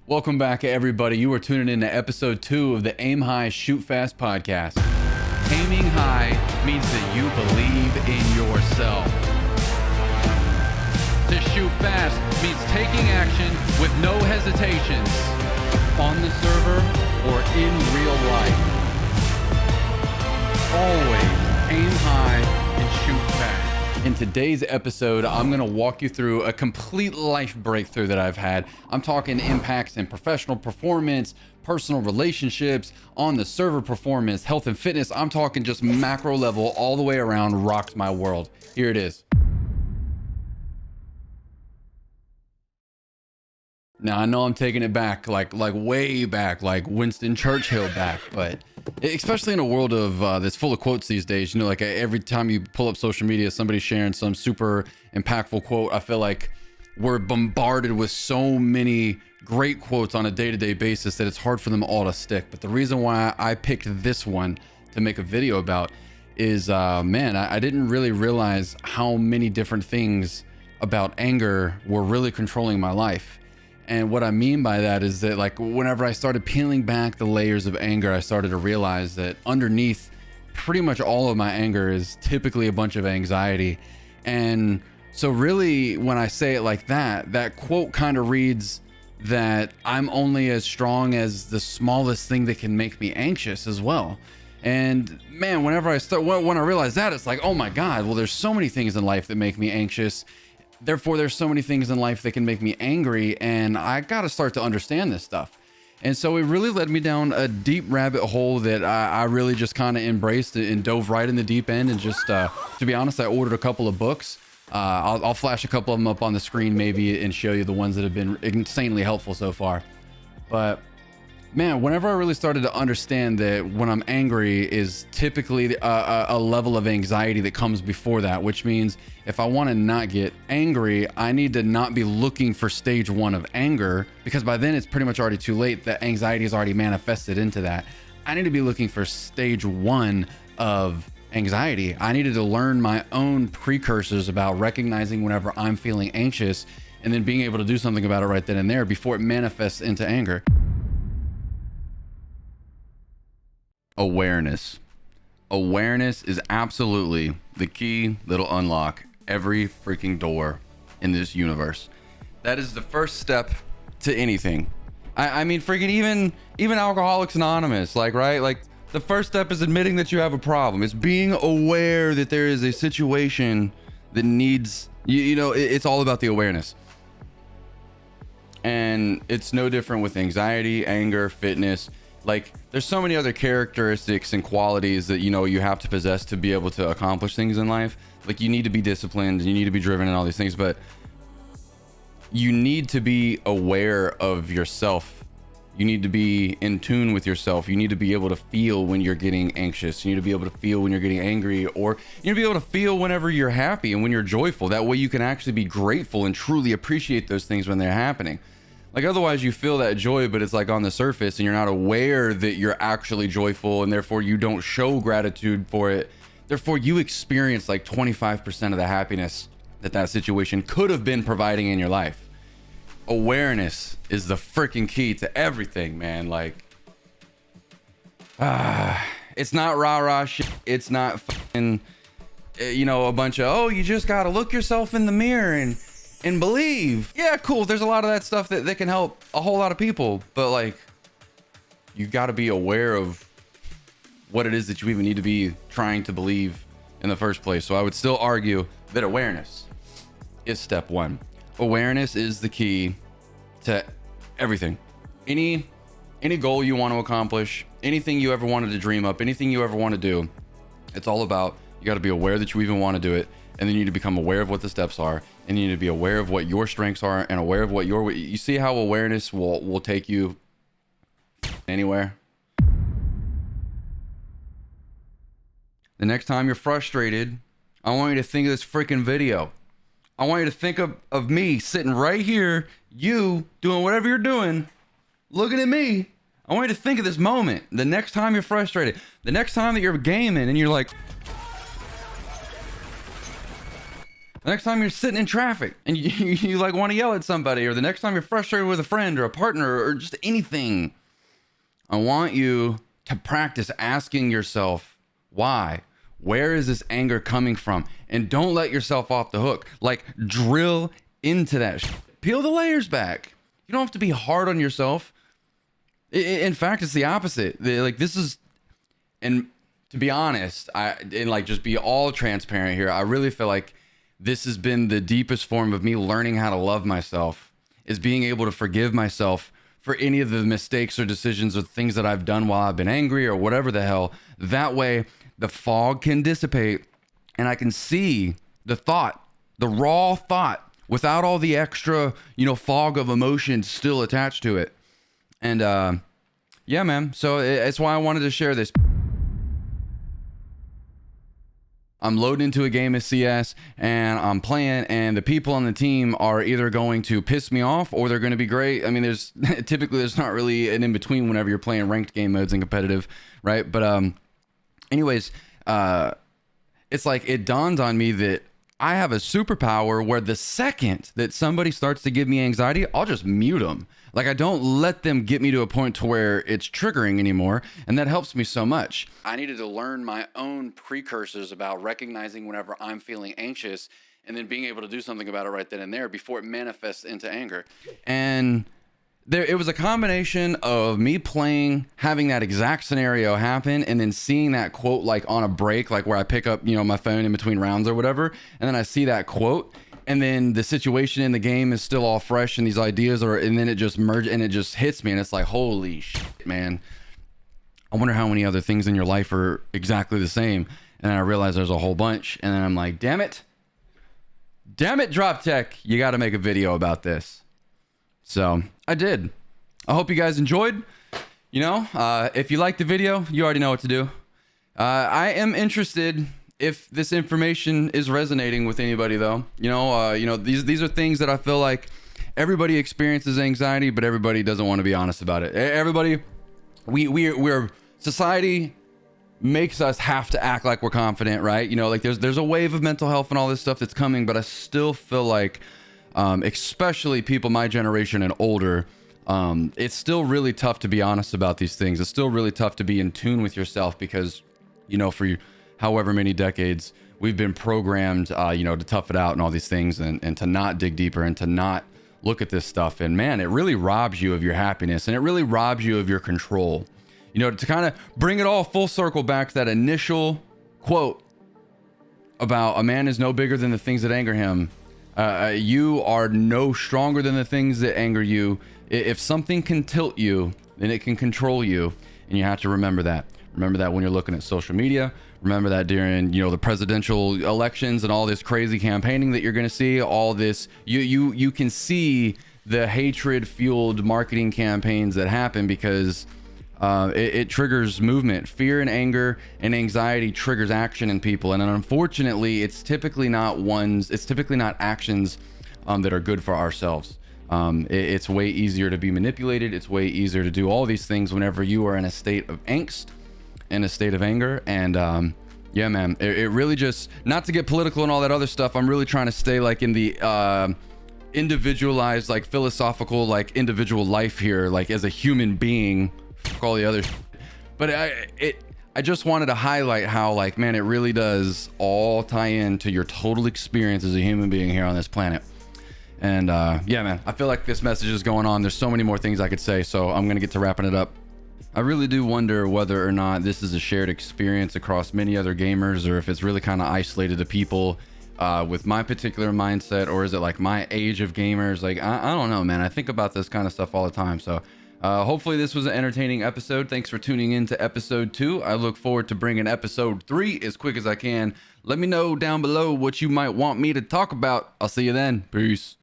Welcome back, everybody. You are tuning in to episode 2 of the Aim High, Shoot Fast podcast. Aiming high means that you believe in yourself. To shoot fast means taking action with no hesitations on the server or in real life. Always aim high and shoot fast. In today's episode, I'm going to walk you through a complete life breakthrough that I've had. I'm talking impacts in professional performance, personal relationships, on the server performance, health and fitness. I'm talking just macro level all the way around, rocked my world. Here it is. Now, I know I'm taking it back, like way back, like Winston Churchill back, but especially in a world of that's full of quotes these days, you know, like every time you pull up social media, somebody's sharing some super impactful quote. I feel like we're bombarded with so many great quotes on a day-to-day basis that it's hard for them all to stick. But the reason why I picked this one to make a video about is, man, I didn't really realize how many different things about anger were really controlling my life. And what I mean by that is that, like, whenever I started peeling back the layers of anger, I started to realize that underneath pretty much all of my anger is typically a bunch of anxiety. And so really, when I say it like that, that quote kind of reads that I'm only as strong as the smallest thing that can make me anxious as well. And man, when I realize that, it's like, oh my God, well, there's so many things in life that make me anxious. Therefore, there's so many things in life that can make me angry, and I got to start to understand this stuff. And so it really led me down a deep rabbit hole that I really just kind of embraced and dove right in the deep end. And just to be honest, I ordered a couple of books. I'll flash a couple of them up on the screen maybe and show you the ones that have been insanely helpful so far. But man, whenever I really started to understand that when I'm angry is typically a level of anxiety that comes before that, which means if I want to not get angry, I need to not be looking for stage 1 of anger, because by then it's pretty much already too late. That anxiety is already manifested into that. I need to be looking for stage 1 of anxiety. I needed to learn my own precursors about recognizing whenever I'm feeling anxious and then being able to do something about it right then and there before it manifests into anger. Awareness. Awareness is absolutely the key that'll unlock every freaking door in this universe. That is the first step to anything. I mean, freaking even Alcoholics Anonymous, right? Like, the first step is admitting that you have a problem. It's being aware that there is a situation that needs, you know, it's all about the awareness. And it's no different with anxiety, anger, fitness. Like, there's so many other characteristics and qualities that, you know, you have to possess to be able to accomplish things in life. Like, you need to be disciplined, you need to be driven and all these things, but you need to be aware of yourself. You need to be in tune with yourself. You need to be able to feel when you're getting anxious. You need to be able to feel when you're getting angry, or you need to be able to feel whenever you're happy and when you're joyful. That way you can actually be grateful and truly appreciate those things when they're happening. Like, otherwise you feel that joy, but it's like on the surface and you're not aware that you're actually joyful, and therefore you don't show gratitude for it. Therefore you experience like 25% of the happiness that situation could have been providing in your life. Awareness is the freaking key to everything, man. Like, it's not rah-rah shit. It's not fucking, you know, a bunch of, oh, you just gotta look yourself in the mirror and believe. Yeah, cool. There's a lot of that stuff that can help a whole lot of people, but like, you got to be aware of what it is that you even need to be trying to believe in the first place. So I would still argue that awareness is step 1. Awareness is the key to everything. Any goal you want to accomplish, anything you ever wanted to dream up, anything you ever want to do, it's all about, you got to be aware that you even want to do it. And then you need to become aware of what the steps are, and you need to be aware of what your strengths are and aware of what you see how awareness will take you anywhere. The next time you're frustrated, I want you to think of this freaking video. I want you to think of me sitting right here, you doing whatever you're doing, looking at me. I want you to think of this moment. The next time you're frustrated, the next time that you're gaming and you're like, The next time you're sitting in traffic and you like want to yell at somebody, or the next time you're frustrated with a friend or a partner or just anything, I want you to practice asking yourself, why? Where is this anger coming from? And don't let yourself off the hook. Like, drill into that. Peel the layers back. You don't have to be hard on yourself. In fact, it's the opposite. Like, this is, and to be honest, and like just be all transparent here, I really feel like this has been the deepest form of me learning how to love myself, is being able to forgive myself for any of the mistakes or decisions or things that I've done while I've been angry or whatever the hell. That way the fog can dissipate and I can see the thought, the raw thought, without all the extra, fog of emotion still attached to it. And yeah, man. So it's why I wanted to share this. I'm loading into a game of CS and I'm playing, and the people on the team are either going to piss me off or they're going to be great. I mean, there's not really an in between whenever you're playing ranked game modes and competitive, right? But anyways, it's like it dawned on me that I have a superpower where the second that somebody starts to give me anxiety, I'll just mute them. Like, I don't let them get me to a point to where it's triggering anymore. And that helps me so much. I needed to learn my own precursors about recognizing whenever I'm feeling anxious and then being able to do something about it right then and there before it manifests into anger. And it was a combination of me playing, having that exact scenario happen, and then seeing that quote like on a break, like where I pick up, my phone in between rounds or whatever. And then I see that quote, and then the situation in the game is still all fresh and these ideas and then it just merges and it just hits me. And it's like, holy shit, man. I wonder how many other things in your life are exactly the same. And then I realize there's a whole bunch. And then I'm like, damn it, Drop Tech, you got to make a video about this. So I did. I hope you guys enjoyed. If you liked the video, you already know what to do. I am interested if this information is resonating with anybody, though. These are things that I feel like everybody experiences anxiety, but everybody doesn't want to be honest about it. Everybody, we're society makes us have to act like we're confident, right? Like there's a wave of mental health and all this stuff that's coming, but I still feel like, especially people my generation and older, it's still really tough to be honest about these things. It's still really tough to be in tune with yourself because, for however many decades we've been programmed, to tough it out and all these things and to not dig deeper and to not look at this stuff. And man, it really robs you of your happiness and it really robs you of your control. To kind of bring it all full circle back to that initial quote about a man is no bigger than the things that anger him. You are no stronger than the things that anger you. If something can tilt you, then it can control you. And you have to remember that. Remember that when you're looking at social media. Remember that during, the presidential elections and all this crazy campaigning that you're going to see. All this, you can see the hatred-fueled marketing campaigns that happen because it triggers movement. Fear and anger and anxiety triggers action in people, and unfortunately it's typically not actions that are good for ourselves. It's way easier to be manipulated. It's way easier to do all these things whenever you are in a state of angst, in a state of anger. And yeah, man, it really just, not to get political and all that other stuff, I'm really trying to stay like in the individualized, like philosophical, like individual life here, like as a human being. Fuck all the other shit. But I just wanted to highlight how, like, man, it really does all tie into your total experience as a human being here on this planet. And yeah, man, I feel like this message is going on. There's so many more things I could say, so I'm gonna get to wrapping it up. I really do wonder whether or not this is a shared experience across many other gamers, or if it's really kind of isolated to people with my particular mindset, or is it like my age of gamers? Like, I don't know, man. I think about this kind of stuff all the time. So hopefully this was an entertaining episode. Thanks for tuning in to episode 2. I look forward to bringing episode 3 as quick as I can. Let me know down below what you might want me to talk about. I'll see you then. Peace.